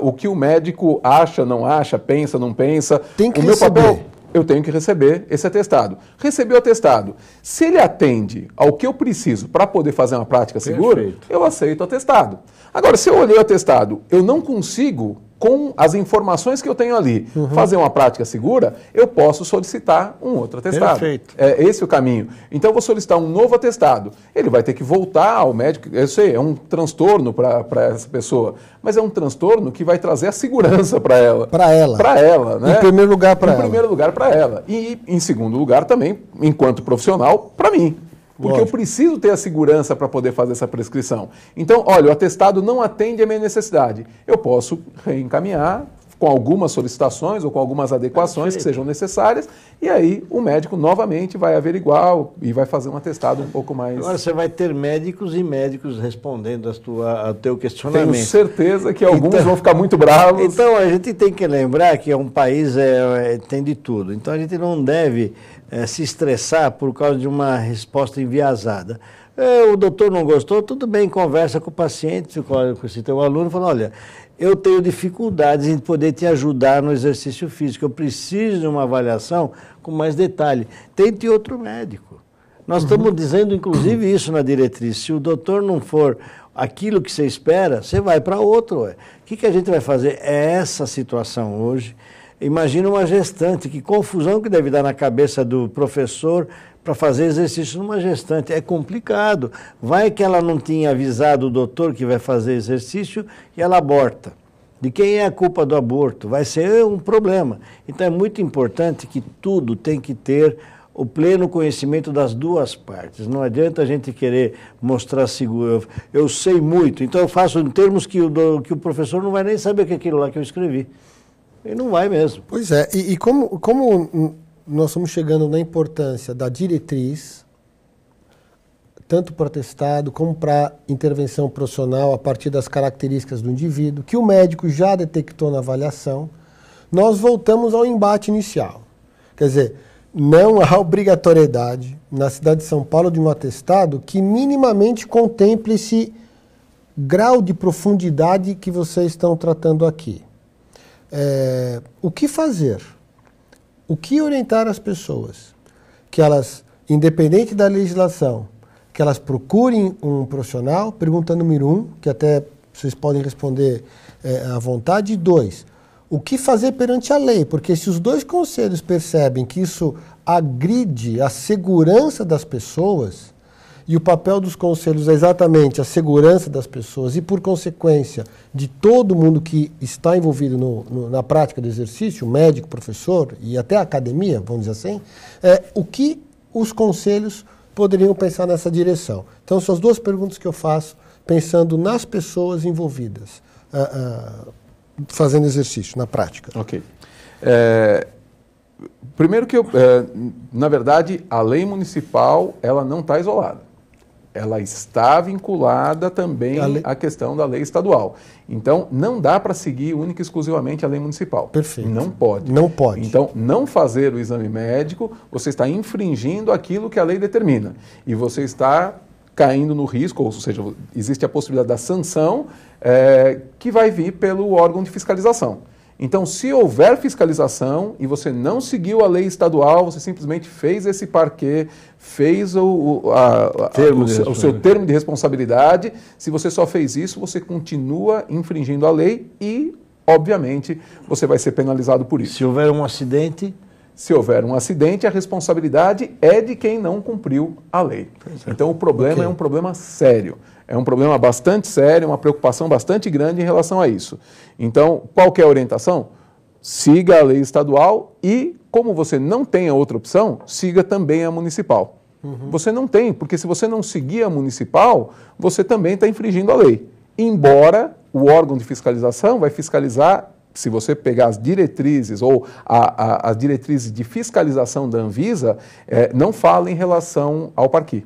o que o médico acha, não acha, pensa, não pensa. Tem que o meu papel, eu tenho que receber esse atestado. Recebi o atestado. Se ele atende ao que eu preciso para poder fazer uma prática segura, eu aceito o atestado. Agora, se eu olhei o atestado, eu não consigo, com as informações que eu tenho ali, fazer uma prática segura, eu posso solicitar um outro atestado. Perfeito. É esse o caminho. Então, eu vou solicitar um novo atestado. Ele vai ter que voltar ao médico. Eu sei, é um transtorno para essa pessoa, mas é um transtorno que vai trazer a segurança para ela. Para ela. Para ela, né? Em primeiro lugar para ela. Em primeiro lugar para ela. E, em segundo lugar, também, enquanto profissional, para mim. Porque eu preciso ter a segurança para poder fazer essa prescrição. Então, olha, o atestado não atende à minha necessidade. Eu posso reencaminhar com algumas solicitações ou com algumas adequações que sejam necessárias, e aí o médico novamente vai averiguar e vai fazer um atestado um pouco mais... Agora você vai ter médicos e médicos respondendo ao teu questionamento. Tenho certeza que alguns vão ficar muito bravos. Então, a gente tem que lembrar que é um país tem de tudo. Então, a gente não deve se estressar por causa de uma resposta enviesada. O doutor não gostou, tudo bem, conversa com o paciente, com esse teu aluno, fala, olha, eu tenho dificuldades em poder te ajudar no exercício físico, eu preciso de uma avaliação com mais detalhe. Tente outro médico. Nós estamos dizendo, inclusive, isso na diretriz. Se o doutor não for aquilo que você espera, você vai para outro. O que a gente vai fazer? É essa situação hoje. Imagina uma gestante, que confusão que deve dar na cabeça do professor para fazer exercício numa gestante. É complicado. Vai que ela não tinha avisado o doutor que vai fazer exercício e ela aborta. De quem é a culpa do aborto? Vai ser um problema. Então é muito importante que tudo tem que ter o pleno conhecimento das duas partes. Não adianta a gente querer mostrar seguro. Eu sei muito, então eu faço em termos que o professor não vai nem saber que é aquilo lá que eu escrevi. Ele não vai mesmo. Pois é, e como nós estamos chegando na importância da diretriz, tanto para atestado como para intervenção profissional a partir das características do indivíduo, que o médico já detectou na avaliação, nós voltamos ao embate inicial. Quer dizer, não há obrigatoriedade na cidade de São Paulo de um atestado que minimamente contemple esse grau de profundidade que vocês estão tratando aqui. O que fazer? O que orientar as pessoas? Que elas, independente da legislação, que elas procurem um profissional. Pergunta número 1, que até vocês podem responder à vontade. E 2, o que fazer perante a lei? Porque se os 2 conselhos percebem que isso agride a segurança das pessoas, e o papel dos conselhos é exatamente a segurança das pessoas e, por consequência, de todo mundo que está envolvido na prática do exercício, médico, professor e até a academia, vamos dizer assim, o que os conselhos poderiam pensar nessa direção? Então, são as 2 perguntas que eu faço, pensando nas pessoas envolvidas, fazendo exercício, na prática. Ok. Primeiro que, na verdade, a lei municipal ela não está isolada. Ela está vinculada também à questão da lei estadual. Então, não dá para seguir única e exclusivamente a lei municipal. Perfeito. Não pode. Não pode. Então, não fazer o exame médico, você está infringindo aquilo que a lei determina. E você está caindo no risco, ou seja, existe a possibilidade da sanção que vai vir pelo órgão de fiscalização. Então, se houver fiscalização e você não seguiu a lei estadual, você simplesmente fez esse parquê, fez o seu termo de responsabilidade, se você só fez isso, você continua infringindo a lei e, obviamente, você vai ser penalizado por isso. Se houver um acidente... Se houver um acidente, a responsabilidade é de quem não cumpriu a lei. Então, o problema é um problema sério. É um problema bastante sério, uma preocupação bastante grande em relação a isso. Então, qual que é a orientação? Siga a lei estadual e, como você não tem a outra opção, siga também a municipal. Você não tem, porque se você não seguir a municipal, você também está infringindo a lei. Embora o órgão de fiscalização vai fiscalizar, se você pegar as diretrizes ou as diretrizes de fiscalização da Anvisa, não fala em relação ao parquê.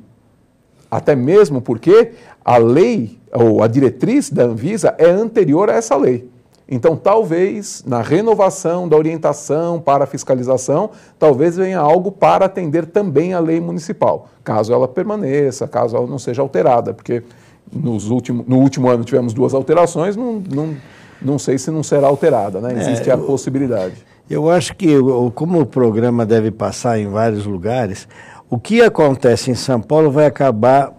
Até mesmo porque a lei, ou a diretriz da Anvisa é anterior a essa lei. Então, talvez, na renovação da orientação para a fiscalização, talvez venha algo para atender também a lei municipal, caso ela permaneça, caso ela não seja alterada, porque no último ano tivemos 2 alterações, não sei se não será alterada, né? Existe a possibilidade. Eu acho que, como o programa deve passar em vários lugares, o que acontece em São Paulo vai acabar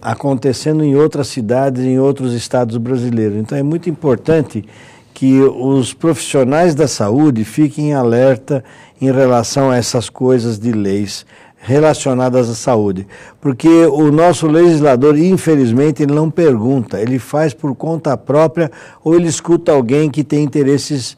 acontecendo em outras cidades, em outros estados brasileiros. Então é muito importante que os profissionais da saúde fiquem alerta em relação a essas coisas de leis relacionadas à saúde, porque o nosso legislador, infelizmente, ele não pergunta, ele faz por conta própria ou ele escuta alguém que tem interesses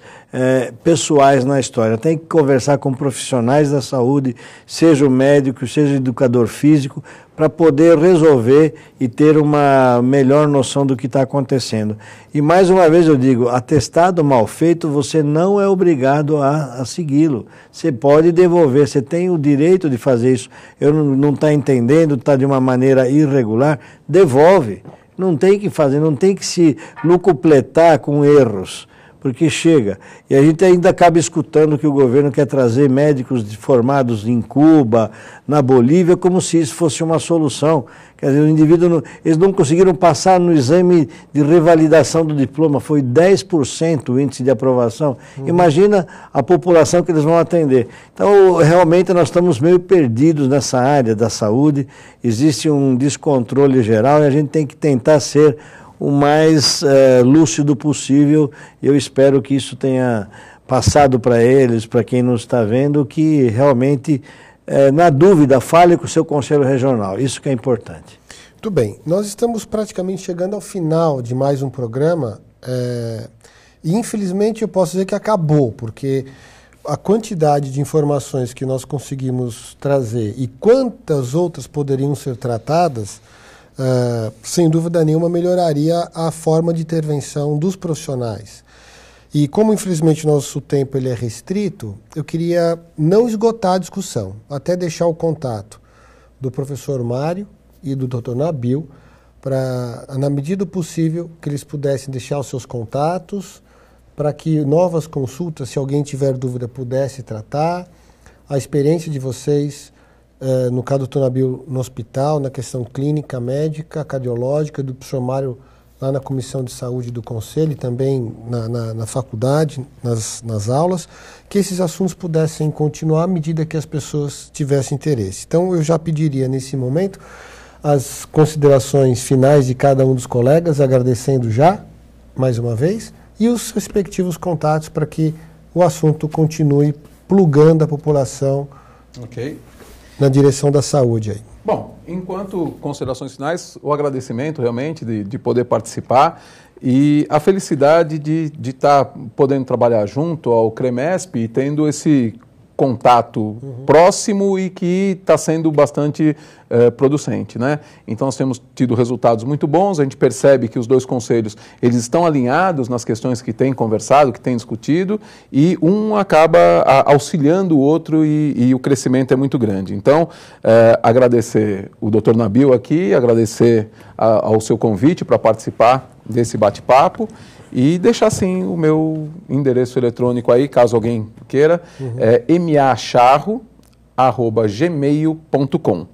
pessoais na história. Tem que conversar com profissionais da saúde, seja o médico, seja o educador físico, para poder resolver e ter uma melhor noção do que está acontecendo. E mais uma vez eu digo, atestado mal feito, você não é obrigado a segui-lo. Você pode devolver, você tem o direito de fazer isso. Eu não está entendendo, está de uma maneira irregular, devolve. Não tem que fazer, não tem que se lucupletar com erros, porque chega. E a gente ainda acaba escutando que o governo quer trazer médicos formados em Cuba, na Bolívia, como se isso fosse uma solução. Quer dizer, o indivíduo, eles não conseguiram passar no exame de revalidação do diploma, foi 10% o índice de aprovação. Imagina a população que eles vão atender. Então, realmente, nós estamos meio perdidos nessa área da saúde, existe um descontrole geral e a gente tem que tentar ser o mais lúcido possível. Eu espero que isso tenha passado para eles, para quem nos está vendo, que realmente, na dúvida, fale com o seu conselho regional. Isso que é importante. Muito bem. Nós estamos praticamente chegando ao final de mais um programa e, infelizmente, eu posso dizer que acabou, porque a quantidade de informações que nós conseguimos trazer e quantas outras poderiam ser tratadas, sem dúvida nenhuma, melhoraria a forma de intervenção dos profissionais. E como, infelizmente, nosso tempo ele é restrito, eu queria não esgotar a discussão, até deixar o contato do professor Mário e do Dr. Nabil, para, na medida do possível, que eles pudessem deixar os seus contatos, para que novas consultas, se alguém tiver dúvida, pudesse tratar. A experiência de vocês, no caso do Dr. Nabil no hospital, na questão clínica, médica, cardiológica, do professor Mário lá na Comissão de Saúde do Conselho e também na faculdade, nas aulas, que esses assuntos pudessem continuar à medida que as pessoas tivessem interesse. Então, eu já pediria nesse momento as considerações finais de cada um dos colegas, agradecendo já, mais uma vez, e os respectivos contatos para que o assunto continue plugando a população na direção da saúde aí. Bom, enquanto considerações finais, o agradecimento realmente de poder participar e a felicidade de estar podendo trabalhar junto ao CREMESP e tendo esse contato próximo e que está sendo bastante producente, né? Então nós temos tido resultados muito bons, a gente percebe que os dois conselhos eles estão alinhados nas questões que têm conversado, que têm discutido e um acaba auxiliando o outro e o crescimento é muito grande. Então agradecer o Dr. Nabil aqui, agradecer ao seu convite para participar desse bate-papo e deixar sim o meu endereço eletrônico aí, caso alguém queira, é macharro@gmail.com.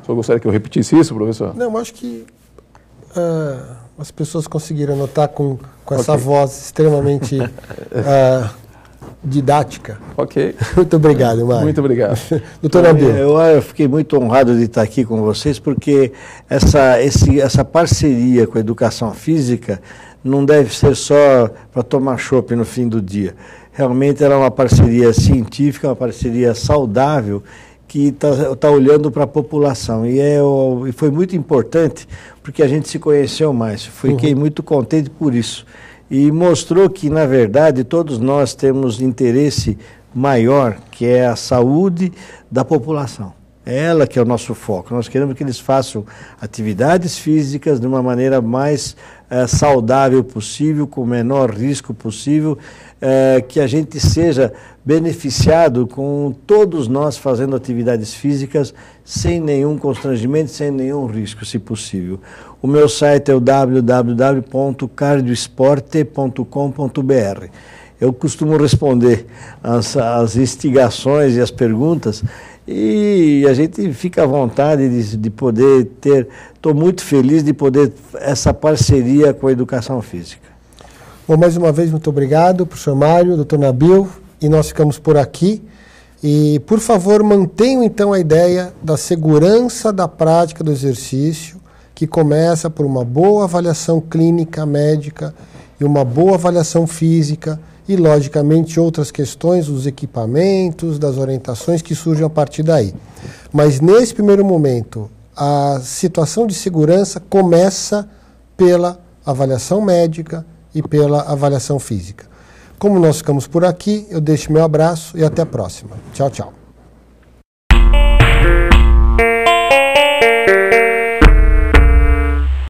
O senhor gostaria que eu repetisse isso, professor? Não, acho que as pessoas conseguiram notar com essa voz extremamente didática. Ok. Muito obrigado, Mário. Muito obrigado. Doutor Nabil. Eu fiquei muito honrado de estar aqui com vocês, porque essa parceria com a educação física não deve ser só para tomar chopp no fim do dia. Realmente ela é uma parceria científica, uma parceria saudável, que está olhando para a população. E foi muito importante, porque a gente se conheceu mais. Fiquei muito contente por isso. E mostrou que, na verdade, todos nós temos interesse maior, que é a saúde da população. É ela que é o nosso foco. Nós queremos que eles façam atividades físicas de uma maneira mais saudável possível, com o menor risco possível, que a gente seja beneficiado com todos nós fazendo atividades físicas sem nenhum constrangimento, sem nenhum risco, se possível. O meu site é o www.cardioesporte.com.br. Eu costumo responder as instigações e as perguntas e a gente fica à vontade de poder ter. Estou muito feliz de poder essa parceria com a educação física. Bom, mais uma vez, muito obrigado, professor Mário, doutor Nabil, e nós ficamos por aqui. E, por favor, mantenham então a ideia da segurança da prática do exercício, que começa por uma boa avaliação clínica, médica, e uma boa avaliação física, e, logicamente, outras questões, os equipamentos, das orientações que surgem a partir daí. Mas, nesse primeiro momento, a situação de segurança começa pela avaliação médica e pela avaliação física. Como nós ficamos por aqui, eu deixo meu abraço e até a próxima. Tchau, tchau.